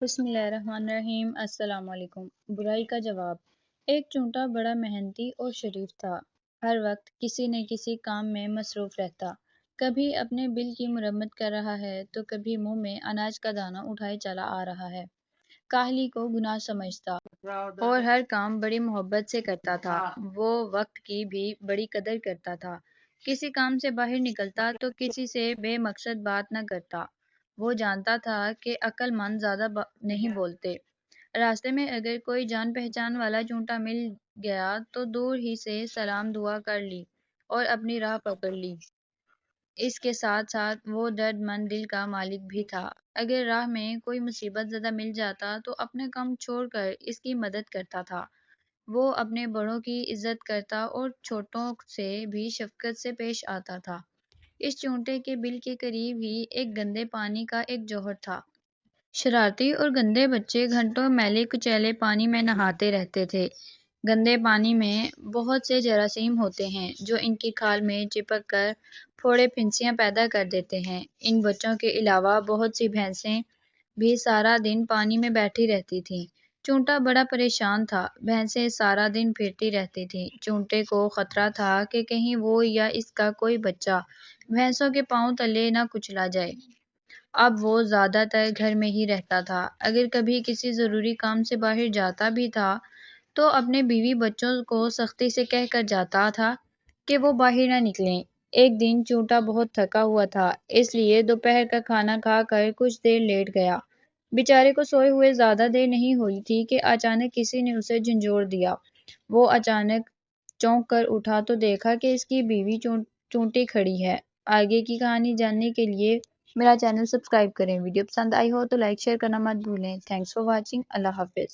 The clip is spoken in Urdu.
بسم اللہ الرحمن الرحیم۔ السلام علیکم۔ برائی کا جواب۔ ایک چونٹا بڑا محنتی اور شریف تھا۔ ہر وقت کسی نہ کسی کام میں مصروف رہتا۔ کبھی اپنے بل کی مرمت کر رہا ہے تو کبھی منہ میں اناج کا دانہ اٹھائے چلا آ رہا ہے۔ کاہلی کو گناہ سمجھتا اور ہر کام بڑی محبت سے کرتا تھا۔ وہ وقت کی بھی بڑی قدر کرتا تھا۔ کسی کام سے باہر نکلتا تو کسی سے بے مقصد بات نہ کرتا۔ وہ جانتا تھا کہ عقل مند زیادہ نہیں بولتے۔ راستے میں اگر کوئی جان پہچان والا چونٹا مل گیا تو دور ہی سے سلام دعا کر لی اور اپنی راہ پکڑ لی۔ اس کے ساتھ ساتھ وہ درد مند دل کا مالک بھی تھا۔ اگر راہ میں کوئی مصیبت زدہ مل جاتا تو اپنے کام چھوڑ کر اس کی مدد کرتا تھا۔ وہ اپنے بڑوں کی عزت کرتا اور چھوٹوں سے بھی شفقت سے پیش آتا تھا۔ اس چونٹے کے بل کے قریب ہی ایک گندے پانی کا ایک جوہر تھا۔ شرارتی اور گندے بچے گھنٹوں میلے کچیلے پانی میں نہاتے رہتے تھے۔ گندے پانی میں بہت سے جراثیم ہوتے ہیں جو ان کی کھال میں چپک کر پھوڑے پھنسیاں پیدا کر دیتے ہیں۔ ان بچوں کے علاوہ بہت سی بھینسیں بھی سارا دن پانی میں بیٹھی رہتی تھیں۔ چونٹا بڑا پریشان تھا۔ بھینسیں سارا دن پھرتی رہتی تھیں۔ چونٹے کو خطرہ تھا کہ کہیں وہ یا اس کا کوئی بچہ بھینسوں کے پاؤں تلے نہ کچلا جائے۔ اب وہ زیادہ تر گھر میں ہی رہتا تھا۔ اگر کبھی کسی ضروری کام سے باہر جاتا بھی تھا تو اپنے بیوی بچوں کو سختی سے کہہ کر جاتا تھا کہ وہ باہر نہ نکلیں۔ ایک دن چونٹا بہت تھکا ہوا تھا، اس لیے دوپہر کا کھانا کھا کر کچھ دیر لیٹ گیا۔ بیچارے کو سوئے ہوئے زیادہ دیر نہیں ہوئی تھی کہ اچانک کسی نے اسے جھنجھوڑ دیا۔ وہ اچانک چونک کر اٹھا تو دیکھا کہ اس کی بیوی چونٹی کھڑی ہے۔ آگے کی کہانی جاننے کے لیے میرا چینل سبسکرائب کریں۔ ویڈیو پسند آئی ہو تو لائک شیئر کرنا مت بھولیں۔ Thanks for watching. اللہ حافظ۔